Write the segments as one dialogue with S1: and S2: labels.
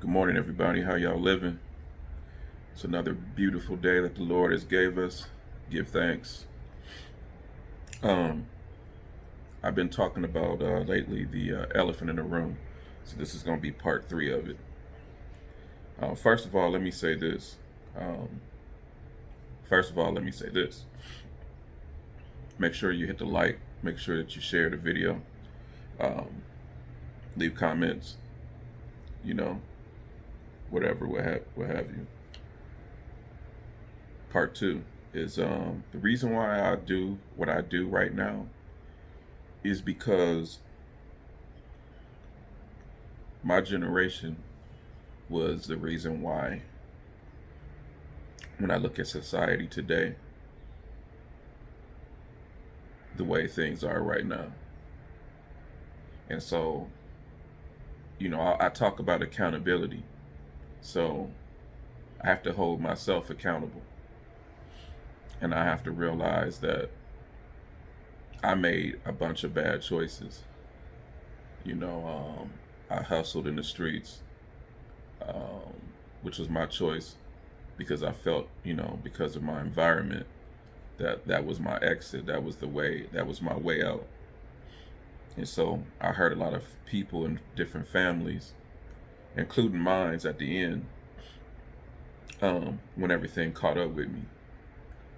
S1: Good morning, everybody. How y'all living? It's another beautiful day that the Lord has gave us. Give thanks. Um, I've been talking about lately the elephant in the room. So this is going to be part 3 of it. First of all, let me say this. Um, first of all, let me say this. Make sure you hit the like. Make sure that you share the video. Um, Leave comments. You know, whatever, what have you. Part 2 is the reason why I do what I do right now is because my generation was the reason why, when I look at society today, the way things are right now. And so, I talk about accountability. So I have to hold myself accountable. And I have to realize that I made a bunch of bad choices. I hustled in the streets, um, which was my choice because I felt, because of my environment, that was my exit. That was my way out. And so I heard a lot of people in different families, including mine at the end, when everything caught up with me.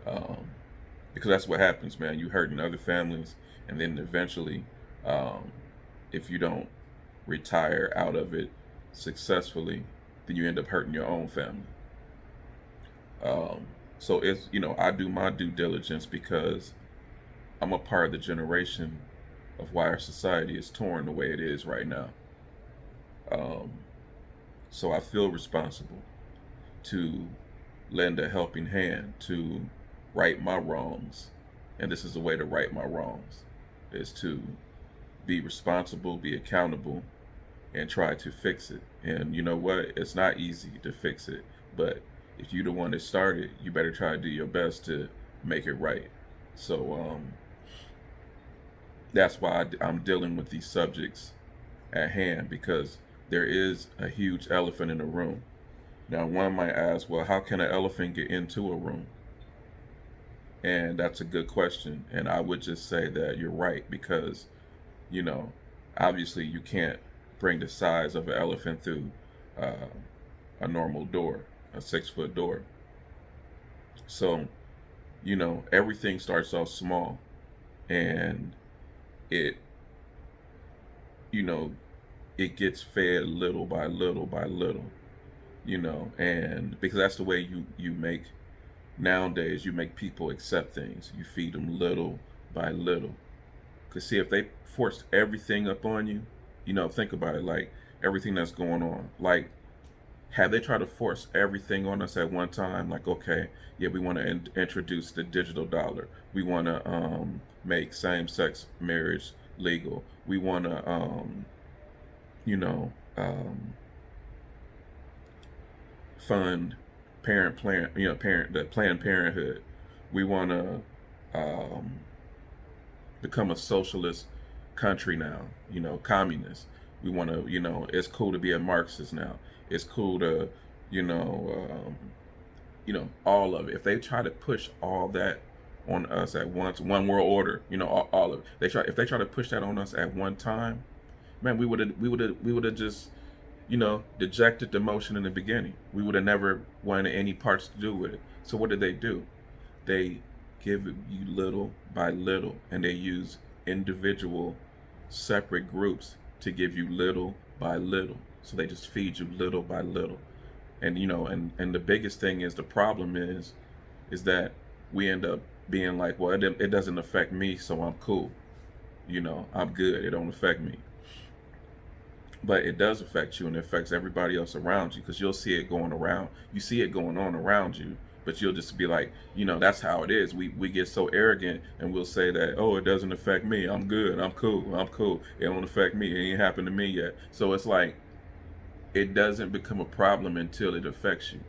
S1: Um, because that's what happens, man. You hurt in other families, and then eventually, um, if you don't retire out of it successfully, then you end up hurting your own family. So it's, I do my due diligence because I'm a part of the generation of why our society is torn the way it is right now. Um, so I feel responsible to lend a helping hand to right my wrongs. And this is a way to right my wrongs, is to be responsible, be accountable, and try to fix it. And you know what? It's not easy to fix it, but if you're the one that started, you better try to do your best to make it right. So that's why I'm dealing with these subjects at hand, because there is a huge elephant in the room. Now, one might ask, well, how can an elephant get into a room? And that's a good question. And I would just say that you're right, because, you know, obviously you can't bring the size of an elephant through uh, a normal door, a 6-foot door. So, everything starts off small, and it, you know, it gets fed little by little by little, and because that's the way you make, nowadays, you make people accept things. You feed them little by little. Because, see, if they forced everything up on you, think about it, like everything that's going on. Like, have they tried to force everything on us at one time? Like, okay, yeah, we want to introduce the digital dollar. We want to make same sex marriage legal. We want to, you know, um, fund the Planned Parenthood. We want to um, become a socialist country now. Communist. We want to. It's cool to be a Marxist now. It's cool to, you know, um, all of it. If they try to push all that on us at once, one world order, all of it. If they try to push that on us at one time, man, we would have just, dejected the motion in the beginning. We would have never wanted any parts to do with it. So what did they do? They give you little by little, and they use individual, separate groups to give you little by little. So they just feed you little by little, and and the biggest thing is, the problem is that we end up being like, well, it doesn't affect me, so I'm cool. I'm good. It don't affect me. But it does affect you, and it affects everybody else around you, because you'll see it going around. You see it going on around you, but you'll just be like, that's how it is. We get so arrogant, and we'll say that, oh, it doesn't affect me. I'm good. I'm cool. I'm cool. It don't affect me. It ain't happened to me yet. So it's like, it doesn't become a problem until it affects you.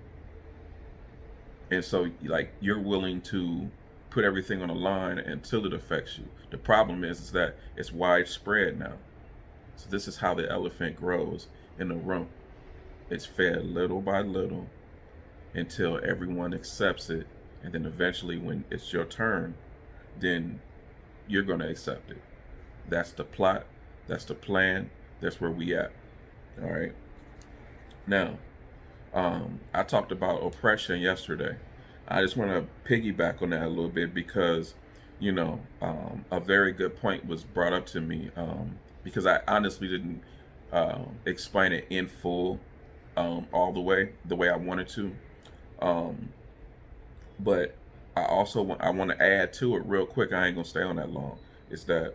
S1: And so, like, you're willing to put everything on the line until it affects you. The problem is that it's widespread now. So this is how the elephant grows in the room. It's fed little by little until everyone accepts it, and then eventually, when it's your turn, then you're going to accept it. That's the plot. That's the plan. That's where we at. All right. Now, I talked about oppression yesterday. I just want to piggyback on that a little bit because, a very good point was brought up to me because I honestly didn't explain it in full all the way I wanted to. Um, but I want to add to it real quick. I ain't gonna stay on that long. Is that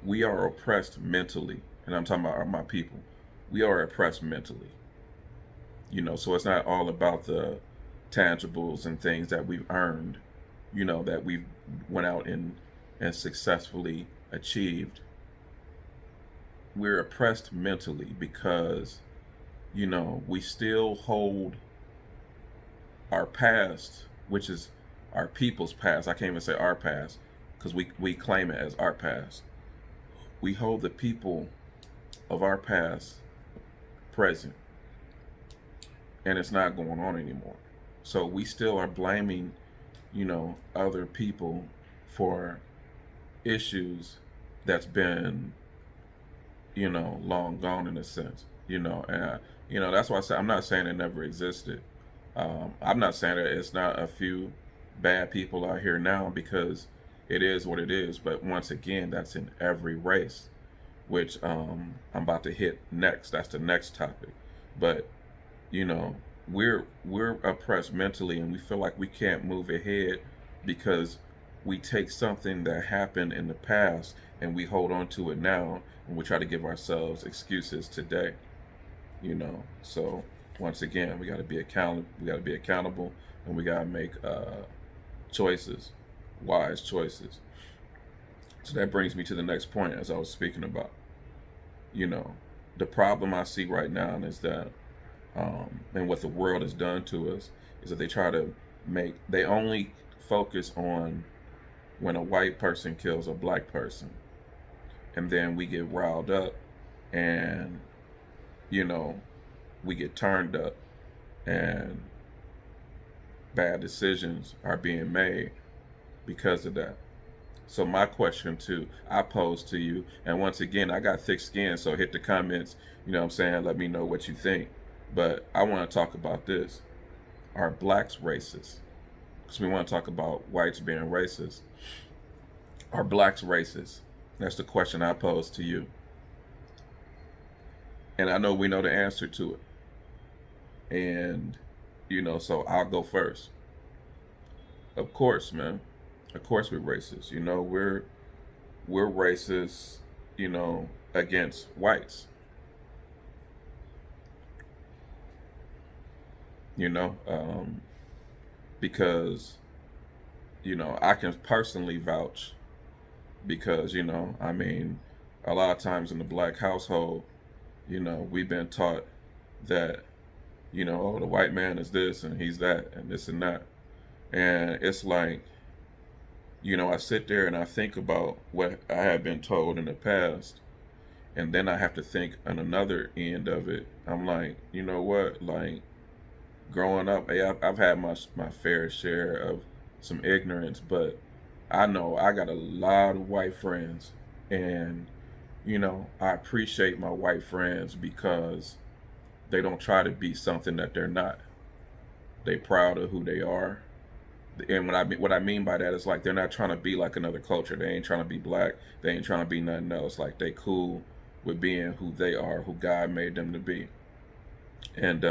S1: we are oppressed mentally, and I'm talking about my people. We are oppressed mentally. So it's not all about the tangibles and things that we've earned, that we've went out and successfully achieved. We're oppressed mentally because we still hold our past, which is our people's past. I can't even say our past because we claim it as our past. We hold the people of our past present, and it's not going on anymore. So we still are blaming, other people for issues that's been, long gone in a sense, and that's why I say I'm not saying it never existed. I'm not saying that it's not a few bad people out here now because it is what it is. But once again, that's in every race, which I'm about to hit next. That's the next topic. But we're oppressed mentally, and we feel like we can't move ahead because we take something that happened in the past and we hold on to it now, and we try to give ourselves excuses today. So once again, we got to be accountable. We got to be accountable, and we got to make choices, wise choices. So that brings me to the next point, as I was speaking about. The problem I see right now is that, and what the world has done to us, is that they only focus on when a white person kills a black person, and then we get riled up, and we get turned up, and bad decisions are being made because of that. So my question I pose to you, and once again, I got thick skin, so hit the comments, what I'm saying, let me know what you think. But I want to talk about this. Are blacks racist? Because we want to talk about whites being racist. Are blacks racist? That's the question I pose to you. And I know we know the answer to it. And, so I'll go first. Of course, man. Of course we're racist. We're racist, against whites. Because, I can personally vouch because, a lot of times in the black household, we've been taught that, oh, the white man is this and he's that and this and that. And it's like, I sit there and I think about what I have been told in the past, and then I have to think on another end of it. I'm like, you know what? Like, growing up, I've had my fair share of some ignorance, but I know I got a lot of white friends, and I appreciate my white friends because they don't try to be something that they're not. They proud of who they are. And what I mean by that is like they're not trying to be like another culture. They ain't trying to be black. They ain't trying to be nothing else. Like they cool with being who they are, who God made them to be. And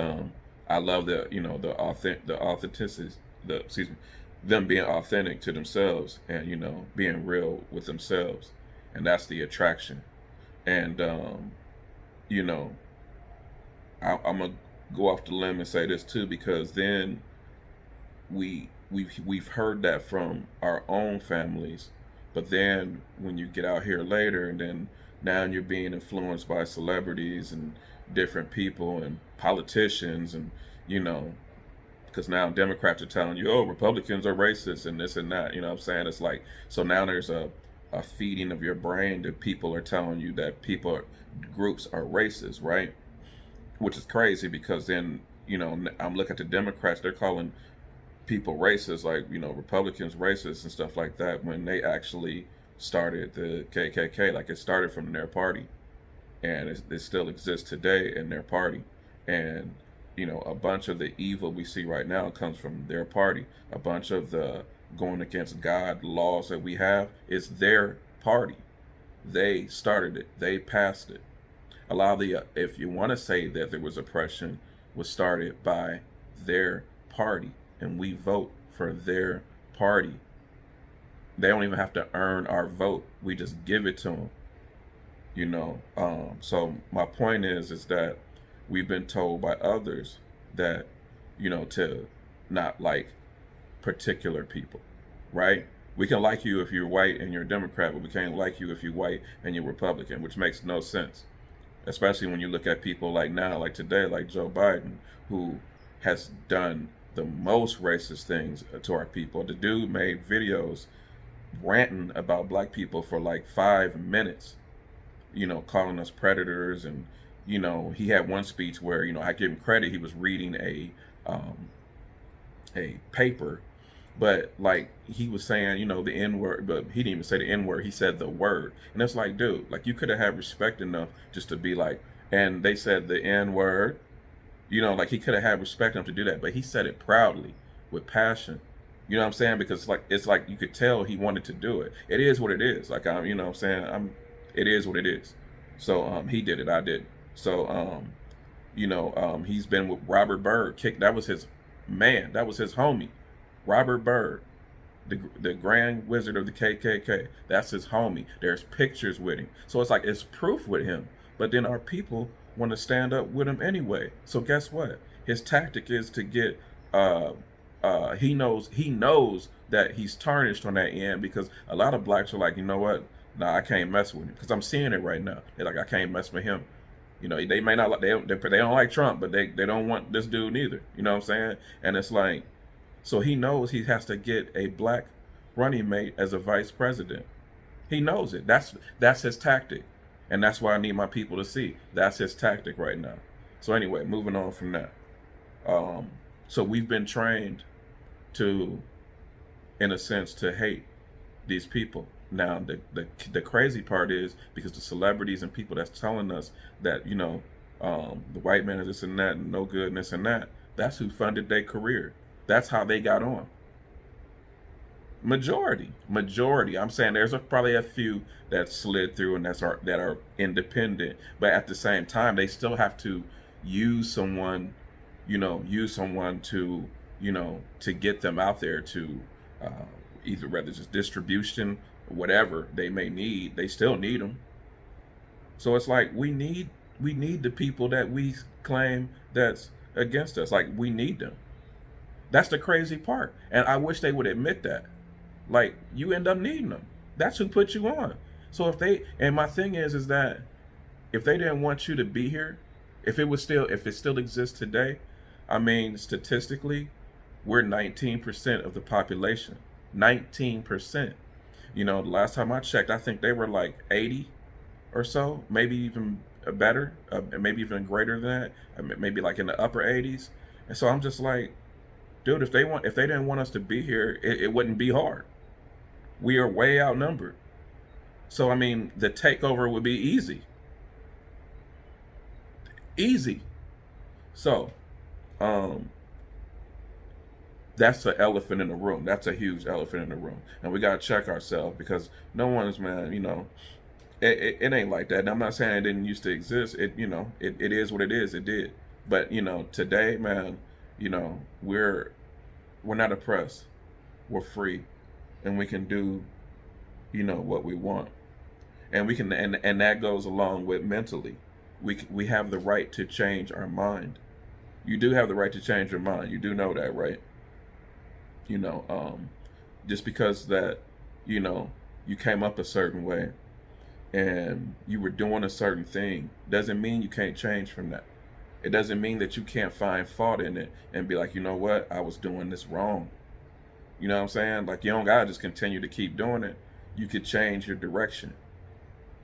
S1: I love the authenticity, them being authentic to themselves, and being real with themselves, and that's the attraction. And I'm gonna go off the limb and say this too, because then we've heard that from our own families, but then when you get out here later, and then now you're being influenced by celebrities and different people and politicians, and because now Democrats are telling you, oh, Republicans are racist and this and that. You know what I'm saying? It's like, so now there's a feeding of your brain that people are telling you that groups are racist, right? which is crazy because then, I'm looking at the Democrats, they're calling people racist, like, Republicans racist and stuff like that, when they actually started the KKK. Like, it started from their party, and it still exists today in their party. And, a bunch of the evil we see right now comes from their party. A bunch of the going against God laws that we have is their party. They started it, they passed it. A lot of the, if you want to say that there was oppression, was started by their party, and we vote for their party. They don't even have to earn our vote. We just give it to them. So my point is that we've been told by others that, to not like particular people, right? We can like you if you're white and you're a Democrat, but we can't like you if you're white and you're Republican, which makes no sense. Especially when you look at people like now, like today, like Joe Biden, who has done the most racist things to our people. The dude made videos ranting about black people for like 5 minutes, calling us predators. And, he had one speech where, I give him credit, he was reading a paper, but like he was saying, the N word, but he didn't even say the N word. He said the word, and it's like, dude, like you could have had respect enough just to be like, and they said the N word, like he could have had respect enough to do that, but he said it proudly with passion. You know what I'm saying? Because it's like you could tell he wanted to do it. It is what it is. Like I'm, what I'm saying, it is what it is. So he did it. I did. So he's been with Robert Byrd. That was his man. That was his homie. Robert Byrd, the Grand Wizard of the KKK. That's his homie. There's pictures with him. So it's like it's proof with him. But then our people want to stand up with him anyway. So guess what? His tactic is to get. He knows that he's tarnished on that end, because a lot of blacks are like, you know what? Nah, I can't mess with him, because I'm seeing it right now. They're like, I can't mess with him. They may not like, they don't like Trump, but they don't want this dude neither. You know what I'm saying? And it's like, so he knows he has to get a black running mate as a vice president. He knows it. That's his tactic. And that's why I need my people to see. That's his tactic right now. So anyway, moving on from that. So we've been trained to, in a sense, to hate these people. Now, the crazy part is, because the celebrities and people that's telling us that, the white man is this and that and no good and this and that, that's who funded their career. That's how they got on. Majority. I'm saying there's probably a few that slid through and that are independent, but at the same time, they still have to use someone, to, to get them out there to either, whether it's distribution, whatever they may need, they still need them. So it's like we need the people that we claim that's against us. Like, we need them. That's the crazy part. And I wish they would admit that. Like, you end up needing them. That's who put you on. So and my thing is that if they didn't want you to be here, if it still exists today, I mean, statistically, we're 19% of the population. 19%. The last time I checked, I think they were like 80 or so, maybe even better, maybe even greater than that, maybe like in the upper 80s. And so I'm just like, dude, if they didn't want us to be here, it wouldn't be hard. We are way outnumbered. So I mean, the takeover would be easy. Easy. So, that's an elephant in the room. That's a huge elephant in the room, and we gotta check ourselves, because no one's, man. It ain't like that. And I'm not saying it didn't used to exist. It is what it is. It did. But today, man, we're not oppressed. We're free, and we can do, what we want, and we can, and that goes along with mentally. We have the right to change our mind. You do have the right to change your mind. You do know that, right? Just because that, you came up a certain way and you were doing a certain thing, doesn't mean you can't change from that. It doesn't mean that you can't find fault in it and be like, you know what, I was doing this wrong. You know what I'm saying? Like, you don't gotta just continue to keep doing it. You could change your direction.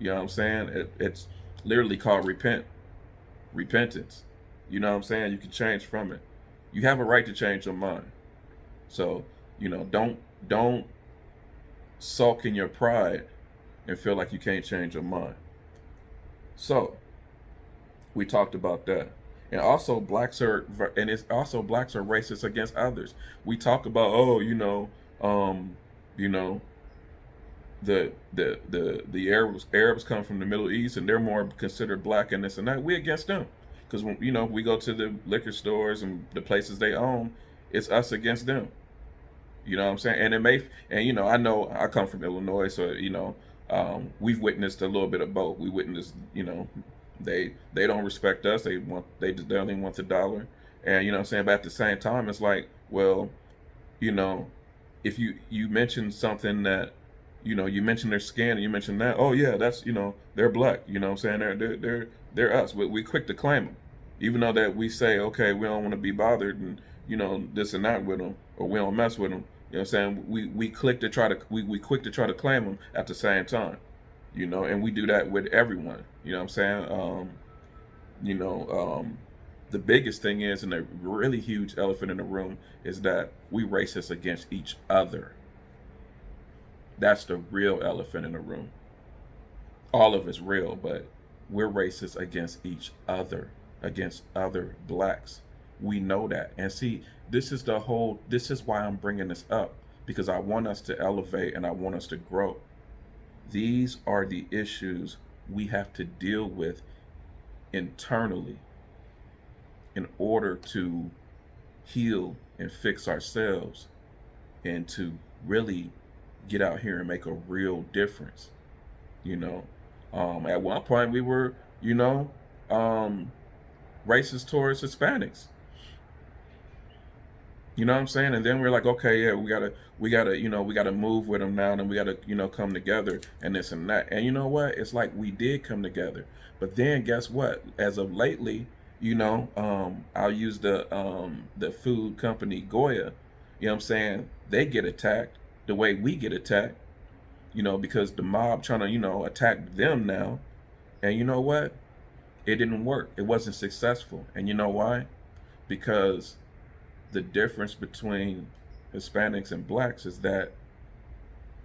S1: You know what I'm saying? It's literally called repentance. You know what I'm saying? You can change from it. You have a right to change your mind. So, don't sulk in your pride and feel like you can't change your mind. So, we talked about that. And also blacks are racist against others. We talk about, um, you know, the Arabs come from the Middle East and they're more considered black and this and that. We against them because when we go to the liquor stores and the places they own, it's us against them. You know what I'm saying? And it may, and I know I come from Illinois, so we've witnessed a little bit of both. We witnessed, they don't respect us. They only want the dollar, and what I'm saying. But at the same time, it's like, well, you know, if you mention something that, you mention their skin and you mention that, oh yeah, that's they're black. You know what I'm saying? They're us. We quick to claim them, even though that we say, okay, we don't want to be bothered and this and that with them, or we don't mess with them. You know what I'm saying? We click to try to we quick to try to claim them at the same time. And we do that with everyone. You know what I'm saying? You know, the biggest thing is, and a really huge elephant in the room, is that we racist against each other. That's the real elephant in the room. All of it's real, but we're racist against each other, against other blacks. We know that. And see, this is why I'm bringing this up, because I want us to elevate and I want us to grow. These are the issues we have to deal with internally in order to heal and fix ourselves and to really get out here and make a real difference. At one point we were, racist towards Hispanics. You know what I'm saying? And then we're like, okay, yeah, we gotta move with them now, and we gotta, come together and this and that. And you know what? It's like we did come together, but then guess what? As of lately, I'll use the food company Goya. You know what I'm saying? They get attacked the way we get attacked. Because the mob trying to, attack them now. And you know what? It didn't work. It wasn't successful. And you know why? Because the difference between Hispanics and blacks is that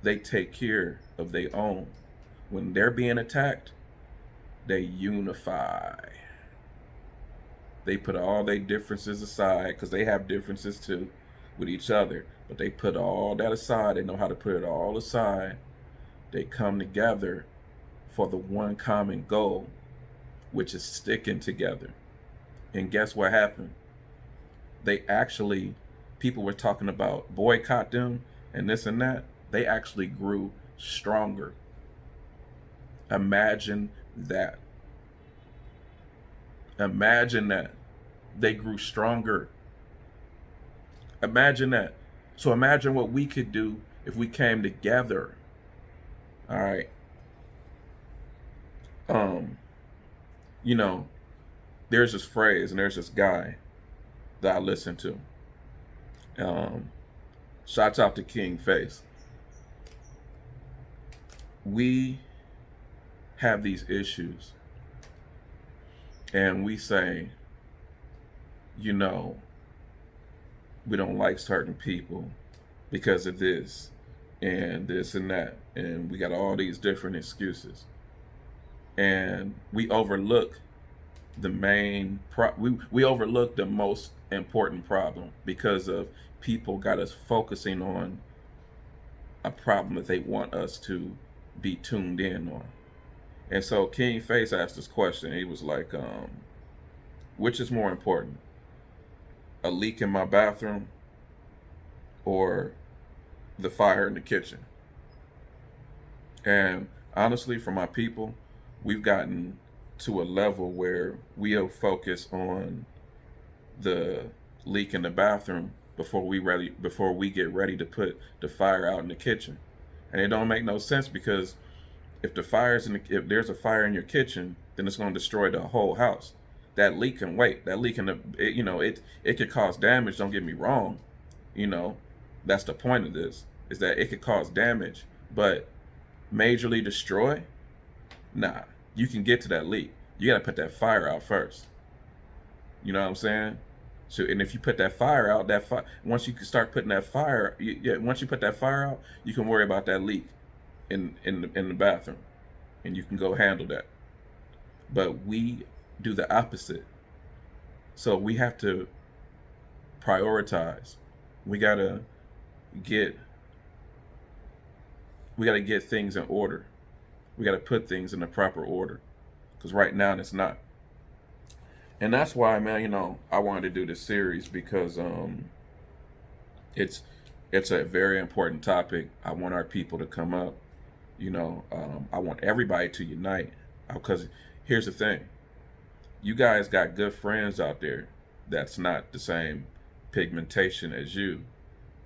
S1: they take care of their own. When they're being attacked, they unify. They put all their differences aside, because they have differences too with each other. But they put all that aside. They know how to put it all aside. They come together for the one common goal, which is sticking together. And guess what happened? People were talking about boycott them and this and that. They actually grew stronger. Imagine that. Imagine that. They grew stronger. Imagine that. So imagine what we could do if we came together. All right. There's this phrase and there's this guy that I listen to. Shouts out to King Face. We have these issues and we say, we don't like certain people because of this and this and that, and we got all these different excuses, and we overlook the main we overlook the most important problem because of people got us focusing on a problem that they want us to be tuned in on. And so King Face asked this question. He was like, which is more important, a leak in my bathroom or the fire in the kitchen? And honestly, for my people, we've gotten to a level where we'll focus on the leak in the bathroom before we get ready to put the fire out in the kitchen. And it don't make no sense, because if there's a fire in your kitchen, then it's going to destroy the whole house. That leak can wait. That leak it could cause damage. Don't get me wrong. That's the point of this, is that it could cause damage, but majorly destroy? Nah. You can get to that leak. You got to put that fire out first. You know what I'm saying? So, and if you put that fire out, that fire, once you can start putting that fire, yeah, once you put that fire out, you can worry about that leak in the bathroom, and you can go handle that. But we do the opposite. So we have to prioritize. We gotta get we gotta get things in order. We gotta put things in the proper order, because right now it's not. And that's why, man, I wanted to do this series because it's it's a very important topic. I want our people to come up. I want everybody to unite, because here's the thing: you guys got good friends out there that's not the same pigmentation as you,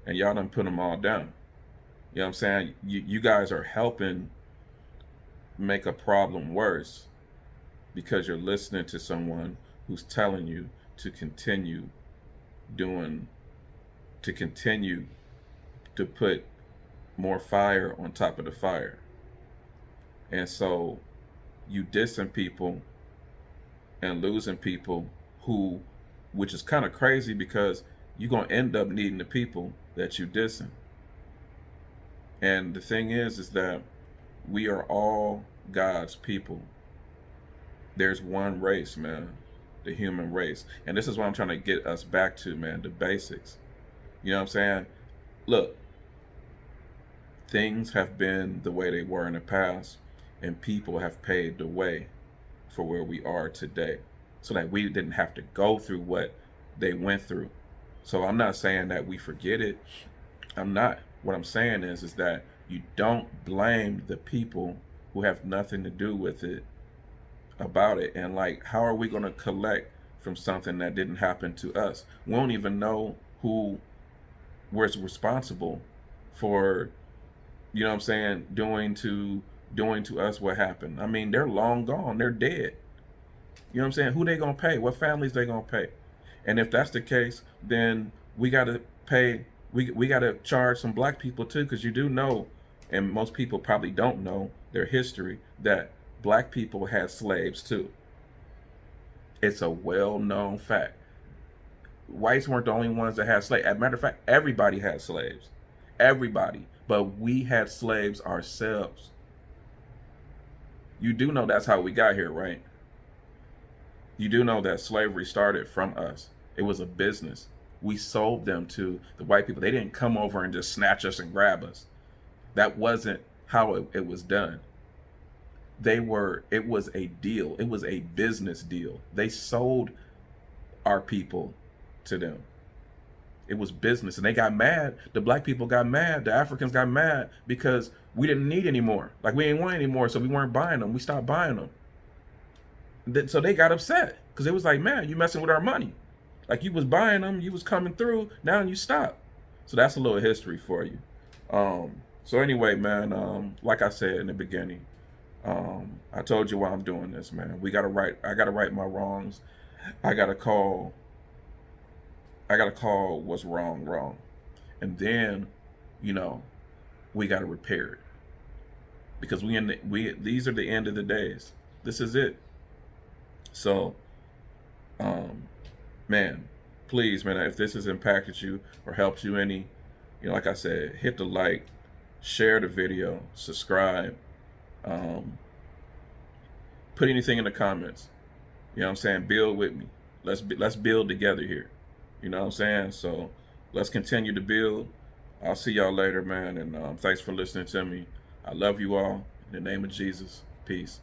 S1: and y'all done put them all down. You know what I'm saying? You guys are helping make a problem worse because you're listening to someone who's telling you to continue doing, to continue to put more fire on top of the fire. And so you dissing people and losing people who, which is kind of crazy because you're going to end up needing the people that you dissing. And the thing is that we are all God's people. There's one race, man, the human race. And this is what I'm trying to get us back to, man, the basics. You know what I'm saying? Look, things have been the way they were in the past, and people have paved the way for where we are today, so that we didn't have to go through what they went through. So I'm not saying that we forget it. I'm not. What I'm saying is that you don't blame the people who have nothing to do with it about it. And like, how are we going to collect from something that didn't happen to us? We don't even know who was responsible for, you know what I'm saying, doing to us what happened. I mean, they're long gone. They're dead. You know what I'm saying? Who they gonna pay? What families they gonna pay? And if that's the case, then we gotta pay. We gotta charge some black people too, because you do know, and most people probably don't know their history, that black people had slaves too. It's a well-known fact. Whites weren't the only ones that had slaves. As a matter of fact, everybody had slaves. Everybody. But we had slaves ourselves. You do know that's how we got here, right? You do know that slavery started from us. It was a business. We sold them to the white people. They didn't come over and just snatch us and grab us. That wasn't how it was done. It was a deal. It was a business deal. They sold our people to them. It was business, and they got mad. The black people got mad. The Africans got mad because we didn't need anymore. Like, we ain't want anymore, so we weren't buying them. We stopped buying them. So they got upset because it was like, man, you messing with our money. Like, you was buying them, you was coming through, now you stop. So that's a little history for you. So anyway, man, like I said in the beginning, I told you why I'm doing this, man. I gotta right my wrongs. I gotta call what's wrong. And then, we gotta repair it. Because these are the end of the days. This is it. So, man, please, man, if this has impacted you or helped you any, like I said, hit the like, share the video, subscribe, put anything in the comments. You know what I'm saying? Build with me. Let's build together here. You know what I'm saying? So let's continue to build. I'll see y'all later, man. And thanks for listening to me. I love you all. In the name of Jesus, peace.